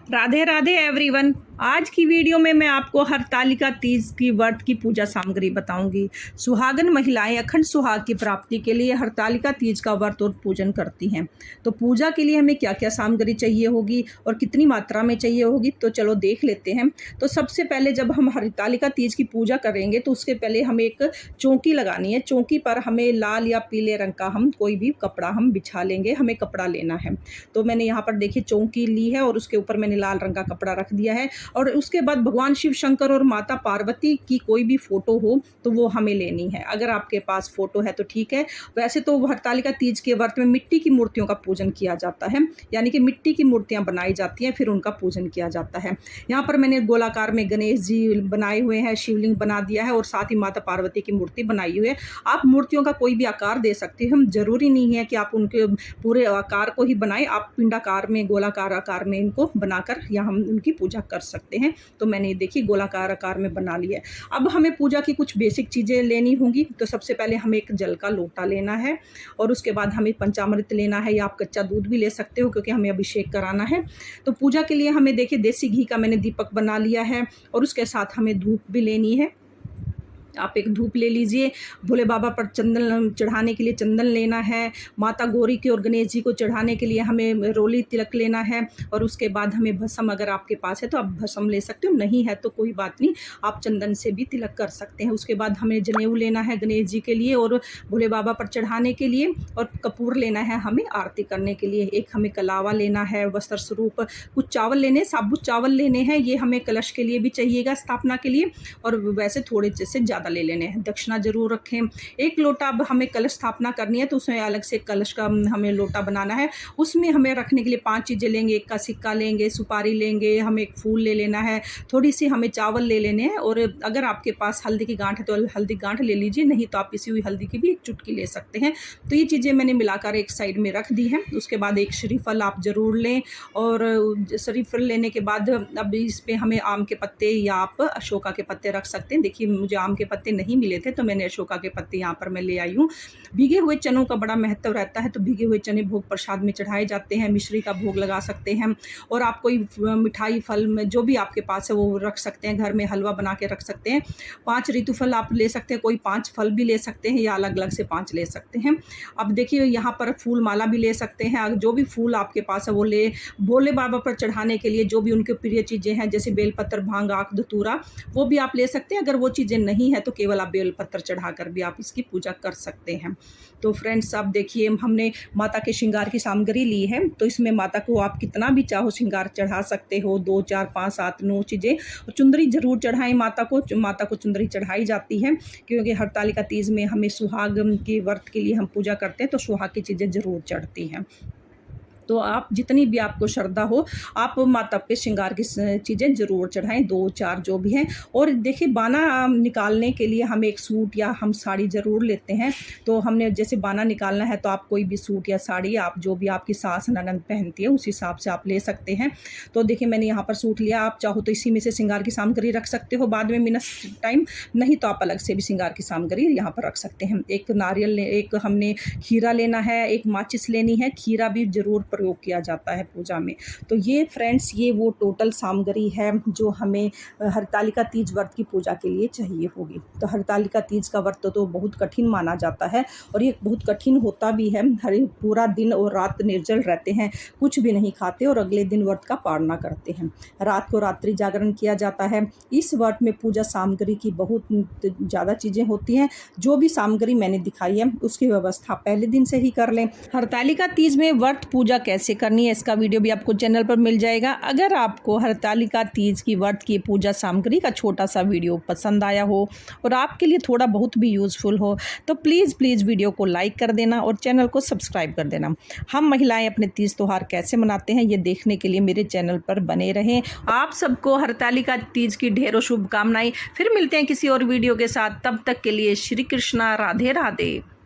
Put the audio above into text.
Radhe Radhe everyone. आज की video में मैं आपको हरतालिका तीज की व्रत की पूजा सामग्री बताऊंगी। सुहागन महिलाएं अखंड सुहाग की प्राप्ति के लिए हरतालिका तीज का व्रत और पूजन करती हैं। तो पूजा के लिए हमें क्या क्या सामग्री चाहिए होगी और कितनी मात्रा में चाहिए होगी, तो चलो देख लेते हैं। तो सबसे पहले जब हम हरतालिका तीज की पूजा करेंगे तो उसके पहले हमें एक चौकी लगानी है। चौकी पर हमें लाल या पीले रंग का हम कोई भी कपड़ा हम बिछा लेंगे। हमें कपड़ा लेना है, तो मैंने यहाँ पर देखिए चौकी ली है और उसके ऊपर मैंने लाल रंग का कपड़ा रख दिया है। और उसके बाद भगवान शिव शंकर और माता पार्वती की कोई भी फोटो हो तो वो हमें लेनी है। अगर आपके पास फोटो है तो ठीक है। वैसे तो हरतालिका तीज के व्रत में मिट्टी की मूर्तियों का पूजन किया जाता है, यानी कि मिट्टी की मूर्तियां बनाई जाती हैं, फिर उनका पूजन किया जाता है। यहाँ पर मैंने गोलाकार में गणेश जी बनाए हुए हैं, शिवलिंग बना दिया है और साथ ही माता पार्वती की मूर्ति बनाई हुई है। आप मूर्तियों का कोई भी आकार दे सकते हैं, हम जरूरी नहीं है कि आप उनके पूरे आकार को ही बनाएं। आप पिंडाकार में, गोलाकार आकार में इनको बनाकर या हम उनकी पूजा कर सकते हैं। तो मैंने देखिए गोलाकार आकार में बना लिया है। अब हमें पूजा की कुछ बेसिक चीज़ें लेनी होंगी। तो सबसे पहले हमें एक जल का लोटा लेना है और उसके बाद हमें पंचामृत लेना है, या आप कच्चा दूध भी ले सकते हो क्योंकि हमें अभिषेक कराना है। तो पूजा के लिए हमें देखिए देसी घी का मैंने दीपक बना लिया है और उसके साथ हमें धूप भी लेनी है। आप एक धूप ले लीजिए। भोले बाबा पर चंदन चढ़ाने के लिए चंदन लेना है। माता गौरी के और गणेश जी को चढ़ाने के लिए हमें रोली तिलक लेना है। और उसके बाद हमें भस्म, अगर आपके पास है तो आप भस्म ले सकते हो, नहीं है तो कोई बात नहीं, आप चंदन से भी तिलक कर सकते हैं। उसके बाद हमें जनेऊ लेना है गणेश जी के लिए और भोले बाबा पर चढ़ाने के लिए, और कपूर लेना है हमें आरती करने के लिए। एक हमें कलावा लेना है, वस्त्र स्वरूप कुछ चावल लेने, साबुत चावल लेने हैं, ये हमें कलश के लिए भी चाहिएगा, स्थापना के लिए। और वैसे थोड़े से ज़्यादा ले लेने हैं। दक्षिणा जरूर रखें। एक लोटा अब हमें कलश स्थापना करनी है तो उसमें अलग से कलश का हमें लोटा बनाना है। उसमें हमें रखने के लिए 5 चीज़ें लेंगे। एक का सिक्का लेंगे, सुपारी लेंगे, हमें एक फूल ले लेना है, थोड़ी सी हमें चावल ले लेने हैं, और अगर आपके पास हल्दी की गांठ है तो हल्दी गांठ ले लीजिए, नहीं तो आप पिसी हुई हल्दी की भी एक चुटकी ले सकते हैं। तो ये चीज़ें मैंने मिलाकर एक साइड में रख दी है। उसके बाद एक श्रीफल आप ज़रूर लें, और श्रीफल लेने के बाद अब इस पर हमें आम के पत्ते या आप अशोका के पत्ते रख सकते हैं। देखिए मुझे आम के पत्ते नहीं मिले थे तो मैंने अशोका के पत्ते यहाँ पर मैं ले आई हूँ। भीगे हुए चनों का बड़ा महत्व रहता है, तो भीगे हुए चने भोग प्रसाद में चढ़ाए जाते हैं। मिश्री का भोग लगा सकते हैं, और आप कोई मिठाई फल में जो भी आपके पास है वो रख सकते हैं। घर में हलवा बना के रख सकते हैं। 5 ऋतु फल आप ले सकते हैं, कोई 5 फल भी ले सकते हैं या अलग अलग से 5 ले सकते हैं। अब देखिए यहाँ पर फूल माला भी ले सकते हैं। जो भी फूल आपके पास है वो ले। भोले बाबा पर चढ़ाने के लिए जो भी उनके प्रिय चीज़ें हैं, जैसे बेलपत्र, भांग, आक, धतूरा, वो भी आप ले सकते हैं। अगर वो चीज़ें नहीं है तो केवल आप बेलपत्र चढ़ाकर भी आप इसकी पूजा कर सकते हैं। तो फ्रेंड्स आप देखिए हमने माता के श्रृंगार की सामग्री ली है, तो इसमें माता को आप कितना भी चाहो श्रृंगार चढ़ा सकते हो, 2, 4, 5, 7, 9 चीज़ें। और चुंदरी जरूर चढ़ाएं माता को चुंदरी चढ़ाई जाती है, क्योंकि हरतालिका तीज में हमें सुहाग के व्रत के लिए हम पूजा करते हैं, तो सुहाग की चीज़ें जरूर चढ़ती हैं। तो आप जितनी भी आपको श्रद्धा हो आप माता पे श्रृंगार की चीज़ें ज़रूर चढ़ाएं, 2, 4 जो भी हैं। और देखिए बाना निकालने के लिए हम एक सूट या हम साड़ी ज़रूर लेते हैं। तो हमने जैसे बाना निकालना है तो आप कोई भी सूट या साड़ी, आप जो भी आपकी सास ननद पहनती है उस हिसाब से आप ले सकते हैं। तो देखिए मैंने यहाँ पर सूट लिया, आप चाहो तो इसी में से श्रृंगार की सामग्री रख सकते हो बाद में मिनस टाइम, नहीं तो आप अलग से भी श्रृंगार की सामग्री यहाँ पर रख सकते हैं। एक नारियल, एक हमने खीरा लेना है, एक माचिस लेनी है। खीरा भी ज़रूर प्रयोग किया जाता है पूजा में। तो ये फ्रेंड्स ये वो टोटल सामग्री है जो हमें हरतालिका तीज व्रत की पूजा के लिए चाहिए होगी। तो हरतालिका तीज का व्रत तो बहुत कठिन माना जाता है, और ये बहुत कठिन होता भी है। हर पूरा दिन और रात निर्जल रहते हैं, कुछ भी नहीं खाते और अगले दिन व्रत का पालना करते हैं। रात को रात्रि जागरण किया जाता है। इस व्रत में पूजा सामग्री की बहुत ज़्यादा चीज़ें होती हैं। जो भी सामग्री मैंने दिखाई है उसकी व्यवस्था पहले दिन से ही कर लें। हरतालिका तीज में व्रत पूजा कैसे करनी है इसका वीडियो भी आपको चैनल पर मिल जाएगा। अगर आपको हरतालिका तीज की व्रत की पूजा सामग्री का छोटा सा वीडियो पसंद आया हो और आपके लिए थोड़ा बहुत भी यूज़फुल हो तो प्लीज़ वीडियो को लाइक कर देना और चैनल को सब्सक्राइब कर देना। हम महिलाएं अपने तीज त्यौहार कैसे मनाते हैं ये देखने के लिए मेरे चैनल पर बने रहें। आप सबको हरतालिका तीज की ढेरों शुभकामनाएं। फिर मिलते हैं किसी और वीडियो के साथ, तब तक के लिए श्री कृष्णा, राधे राधे।